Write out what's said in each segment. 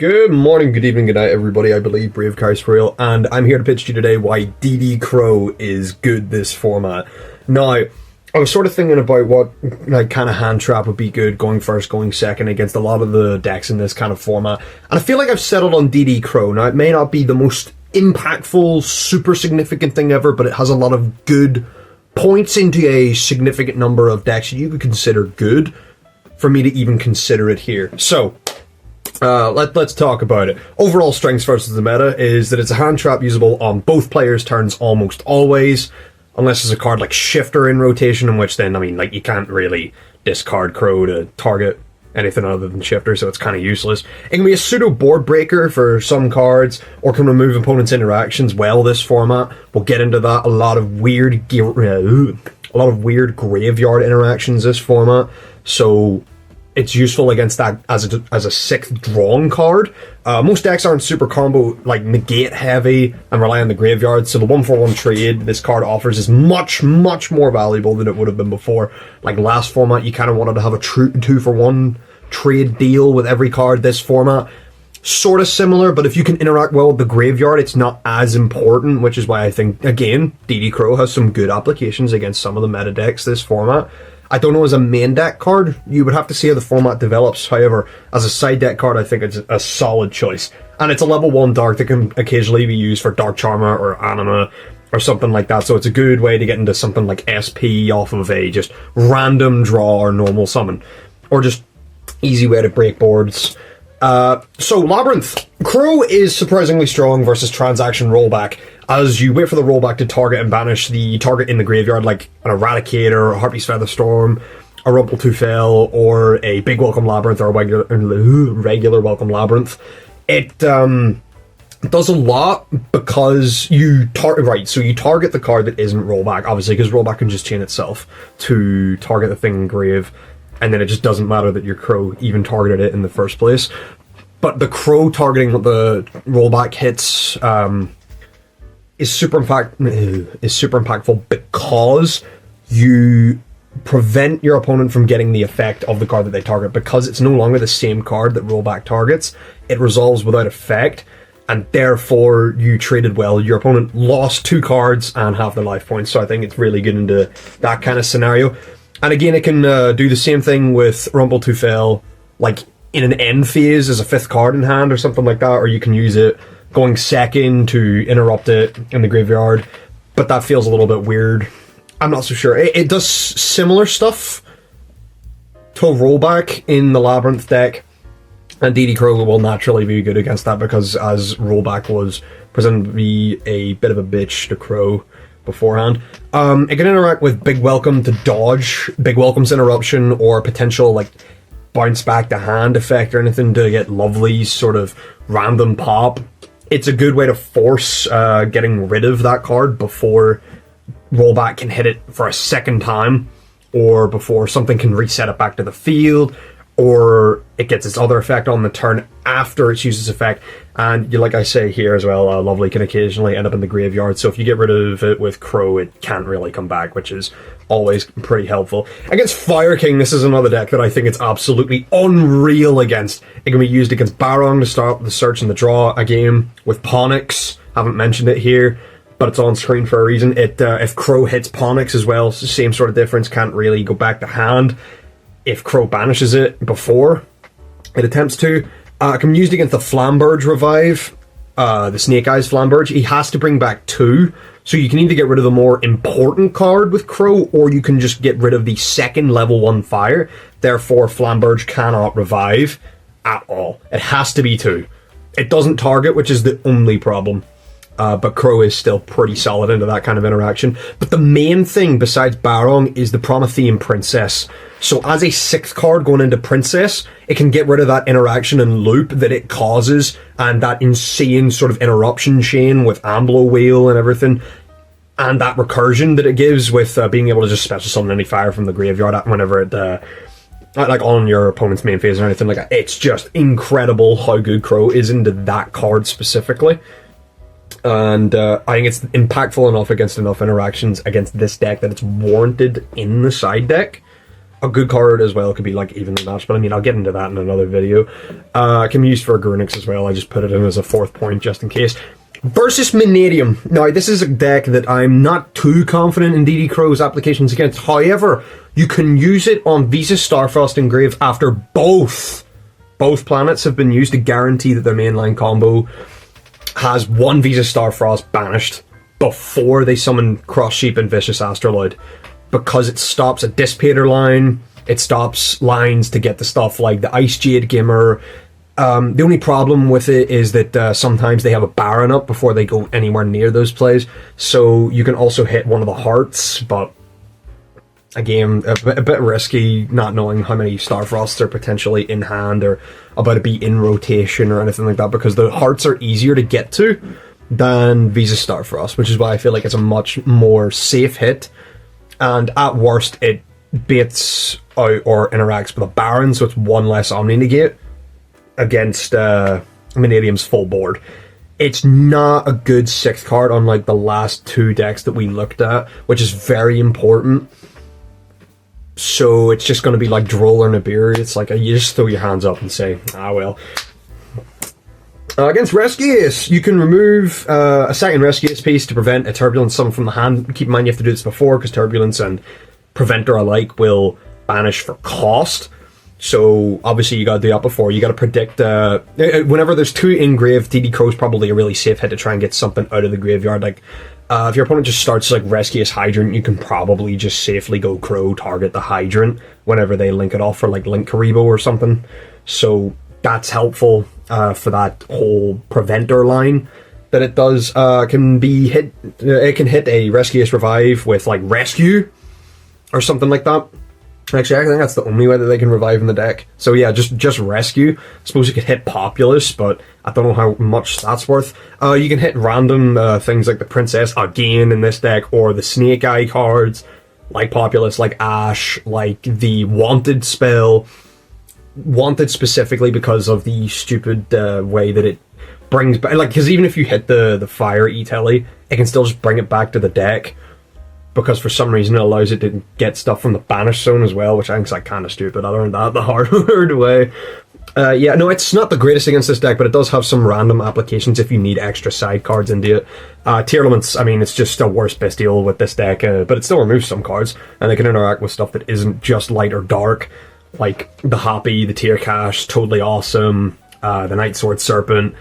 Good morning, good evening, good night, everybody. I believe Brave Cars for real, and I'm here to pitch to you today why DD Crow is good this format. Now, I was sort of thinking about what kind of hand trap would be good going first, going second against a lot of the decks in this kind of format, and I feel like I've settled on DD Crow. Now, it may not be the most impactful, super significant thing ever, but it has a lot of good points into a significant number of decks that you could consider good for me to even consider it here. So, let's talk about it. Overall strengths versus the meta is that it's a hand trap usable on both players' turns almost always, unless there's a card like Shifter in rotation, in which then, you can't really discard Crow to target anything other than Shifter, so it's kind of useless. It can be a pseudo board breaker for some cards, or can remove opponents' interactions well this format. We'll get into that. A lot of weird graveyard interactions this format, so it's useful against that as a sixth drawn card. Most decks aren't super combo, negate heavy and rely on the graveyard, so the 1-for-1 trade this card offers is much, much more valuable than it would have been before. Like last format, you kind of wanted to have a true 2-for-1 trade deal with every card. This format, sort of similar, but if you can interact well with the graveyard, it's not as important, which is why I think, again, DD Crow has some good applications against some of the meta decks this format. I don't know as a main deck card, you would have to see how the format develops. However, as a side deck card, I think it's a solid choice. And it's a level 1 dark that can occasionally be used for Dark Charmer or Anima or something like that. So it's a good way to get into something like SP off of a just random draw or normal summon. Or just easy way to break boards. So Labyrinth. Crow is surprisingly strong versus Transaction Rollback, as you wait for the rollback to target and banish the target in the graveyard, like an Eradicator, a Harpy's Featherstorm, a Rumpel-Tufel, or a Big Welcome Labyrinth, or a regular Welcome Labyrinth. It does a lot because you target the card that isn't rollback, obviously, because rollback can just chain itself to target the thing in grave, and then it just doesn't matter that your Crow even targeted it in the first place. But the Crow targeting the rollback hits is super impactful because you prevent your opponent from getting the effect of the card that they target. Because it's no longer the same card that rollback targets, it resolves without effect, and therefore you traded well. Your opponent lost 2 cards and half their life points, so I think it's really good into that kind of scenario. And again, it can do the same thing with Rumpel-Tufel, like in an end phase as a 5th card in hand or something like that, or you can use it going second to interrupt it in the graveyard, but that feels a little bit weird. I'm not so sure. It does similar stuff to rollback in the Labyrinth deck, and DD Crow will naturally be good against that because as rollback was presented to be a bit of a bitch to Crow beforehand. It can interact with Big Welcome to dodge Big Welcome's interruption or potential bounce back to hand effect or anything to get Lovely's sort of random pop. It's a good way to force getting rid of that card before rollback can hit it for a second time, or before something can reset it back to the field, or it gets its other effect on the turn after it's used its effect. And like I say here as well, Lovely can occasionally end up in the graveyard, so if you get rid of it with Crow, it can't really come back, which is always pretty helpful. Against Fire King, this is another deck that I think it's absolutely unreal against. It can be used against Barong to start the search and the draw a game, with Ponyx, haven't mentioned it here, but it's on screen for a reason. If Crow hits Ponyx as well, same sort of difference, can't really go back to hand if Crow banishes it before it attempts to. It can be used against the Flamberge Revive, the Snake Eyes Flamberge. He has to bring back 2, so you can either get rid of the more important card with Crow, or you can just get rid of the second level 1 fire. Therefore, Flamberge cannot revive at all. It has to be 2. It doesn't target, which is the only problem. But Crow is still pretty solid into that kind of interaction. But the main thing besides Barong is the Promethean Princess. So as a 6th card going into Princess, it can get rid of that interaction and loop that it causes, and that insane sort of interruption chain with Amblo Whale and everything, and that recursion that it gives with being able to just special summon any fire from the graveyard whenever it on your opponent's main phase or anything like that. It's just incredible how good Crow is into that card specifically. And I think it's impactful enough against enough interactions against this deck that it's warranted in the side deck. a good card as well could be like evenly matched, but I mean, I'll get into that in another video. It can be used for Grunix as well. I just put it in as a 4th point just in case. Versus Mannadium. Now, this is a deck that I'm not too confident in DD Crow's applications against. However, you can use it on Visa Starfrost Engrave after both planets have been used to guarantee that their mainline combo has one Visa Starfrost banished before they summon Cross Sheep and Vicious Astroloid, because it stops a Dissipator line, it stops lines to get the stuff like the Ice Jade Gimmer. The only problem with it is that sometimes they have a Baron up before they go anywhere near those plays, so you can also hit one of the Hearts, but again, a bit risky, not knowing how many Starfrosts are potentially in hand or about to be in rotation or anything like that, because the Hearts are easier to get to than Visa Starfrost, which is why I feel like it's a much more safe hit, and at worst it baits out or interacts with a Baron, so it's one less Omni Negate against Mannadium's full board. It's not a good 6th card, unlike the last 2 decks that we looked at, which is very important. So it's just going to be like Droll or Nibiru. It's like you just throw your hands up and say, ah well. Against Rescuers, you can remove a second Rescuers piece to prevent a Turbulence summon from the hand. Keep in mind you have to do this before, because Turbulence and Preventer alike will banish for cost. So obviously you got to do that before. You got to predict whenever there's 2 in grave, DD Crow's probably a really safe hit to try and get something out of the graveyard. Like if your opponent just starts like Rescuers Hydrant, you can probably just safely go Crow, target the Hydrant whenever they link it off for like Link Karibo or something. So that's helpful for that whole Preventer line that it does. Can be hit. It can hit a Rescuers Revive with like Rescue or something like that. Actually, I think that's the only way that they can revive in the deck. So yeah, just Rescue. I suppose you could hit Populous, but I don't know how much that's worth. You can hit random things like the Princess again in this deck, or the Snake Eye cards, like Populous, like Ash, like the Wanted spell. Wanted specifically because of the stupid way that it brings back, like, because even if you hit the Fire E-Telly, it can still just bring it back to the deck, because for some reason it allows it to get stuff from the Banish Zone as well, which I think is like kind of stupid. I learned that the hard way. Yeah, no, it's not the greatest against this deck, but it does have some random applications if you need extra side cards into it. Tearlaments, I mean, it's just a worse bestial with this deck, but it still removes some cards, and they can interact with stuff that isn't just light or dark, like the Happy, the Tear Cache, Totally Awesome, the Night Sword Serpent,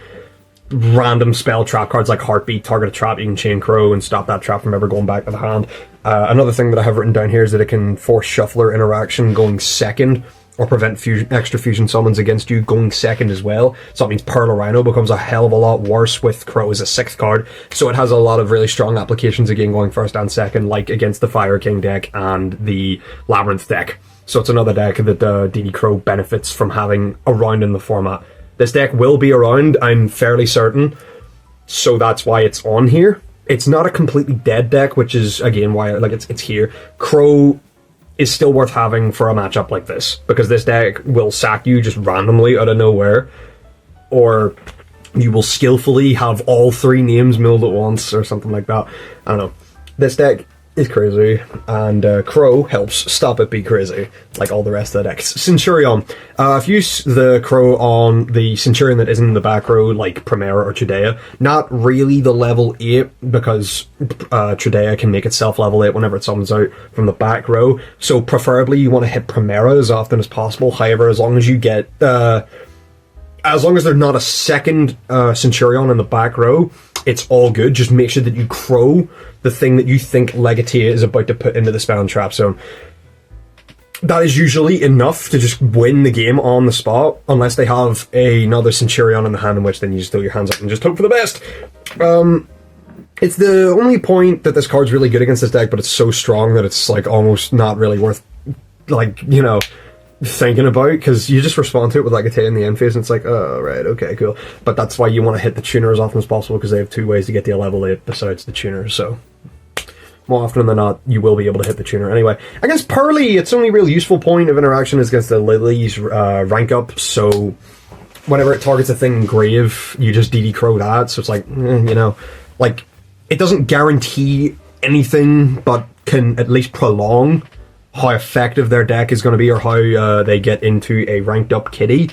random spell trap cards like Heartbeat, target a trap, you can chain Crow and stop that trap from ever going back to the hand. Another thing that I have written down here is that it can force Shuffler interaction going second, or prevent extra fusion summons against you going second as well. So that means Pearl Rhino becomes a hell of a lot worse with Crow as a 6th card. So it has a lot of really strong applications again going first and second, like against the Fire King deck and the Labyrinth deck. So it's another deck that DD Crow benefits from having around in the format. This deck will be around, I'm fairly certain, so that's why it's on here. It's not a completely dead deck, which is, again, why like it's here. Crow is still worth having for a matchup like this, because this deck will sack you just randomly out of nowhere, or you will skillfully have all 3 names milled at once, or something like that. I don't know. This deck is crazy, and Crow helps stop it be crazy, like all the rest of the decks. Centurion. If you use the Crow on the Centurion that isn't in the back row, like Primera or Trudea, not really the level 8, because Trudea can make itself level 8 whenever it summons out from the back row, so preferably you want to hit Primera as often as possible. However, as long as you get as long as there's not a second Centurion in the back row, it's all good. Just make sure that you Crow the thing that you think Legatea is about to put into the spell and trap zone. That is usually enough to just win the game on the spot, unless they have another Centurion in the hand, in which then you just throw your hands up and just hope for the best. It's the only point that this card's really good against this deck, but it's so strong that it's like almost not really worth, like, you know, thinking about, because you just respond to it with Legatea in the end phase and it's like, oh right, okay, cool. But that's why you want to hit the tuner as often as possible, because they have 2 ways to get to a level 8 besides the tuner. So more often than not you will be able to hit the tuner. Anyway, against Pearly, its only real useful point of interaction is against the Lily's rank up, so whenever it targets a thing in grave, you just DD Crow that. So it's like, you know, like, it doesn't guarantee anything, but can at least prolong how effective their deck is going to be, or how they get into a ranked up kitty.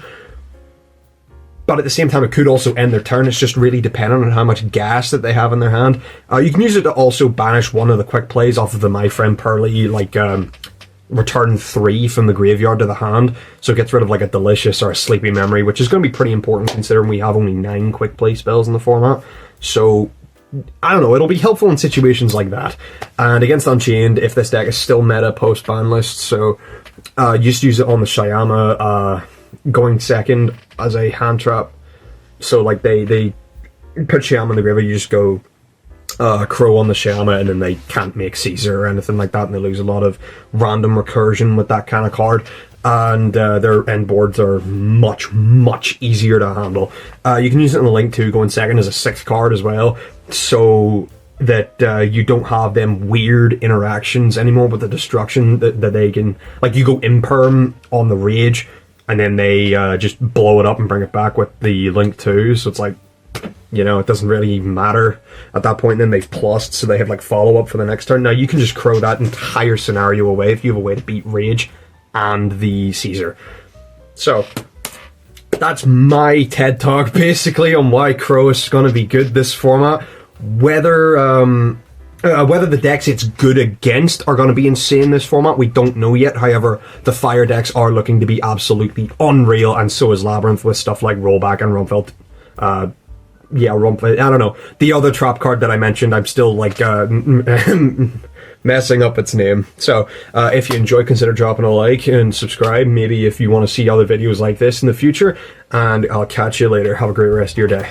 But at the same time, it could also end their turn. It's just really dependent on how much gas that they have in their hand. You can use it to also banish one of the quick plays off of the My Friend Pearly, like return 3 from the graveyard to the hand. So it gets rid of like a Delicious or a Sleepy Memory, which is going to be pretty important considering we have only 9 quick play spells in the format. So I don't know, it'll be helpful in situations like that. And against Unchained, if this deck is still meta post-ban list, so just use it on the Shyama, going second as a hand trap. So like they put Shyama in the graveyard, you just go Crow on the Shyama, and then they can't make Caesar or anything like that, and they lose a lot of random recursion with that kind of card. And their end boards are much, much easier to handle. You can use it in the Link too, going second as a 6th card as well, so that you don't have them weird interactions anymore with the destruction that they can, like you go Imperm on the Rage, and then they just blow it up and bring it back with the Link 2, so it's like, you know, it doesn't really matter at that point. Then they've plussed, so they have like follow-up for the next turn. Now you can just Crow that entire scenario away if you have a way to beat Rage and the Caesar. So that's my TED Talk basically on why Crow is going to be good this format. Whether the decks it's good against are going to be insane this format, we don't know yet. However, the fire decks are looking to be absolutely unreal, and so is Labyrinth with stuff like Rollback and Rumpfeld. Rumpfeld, I don't know. The other trap card that I mentioned, I'm still like messing up its name. So if you enjoy, consider dropping a like and subscribe, maybe if you want to see other videos like this in the future, and I'll catch you later. Have a great rest of your day.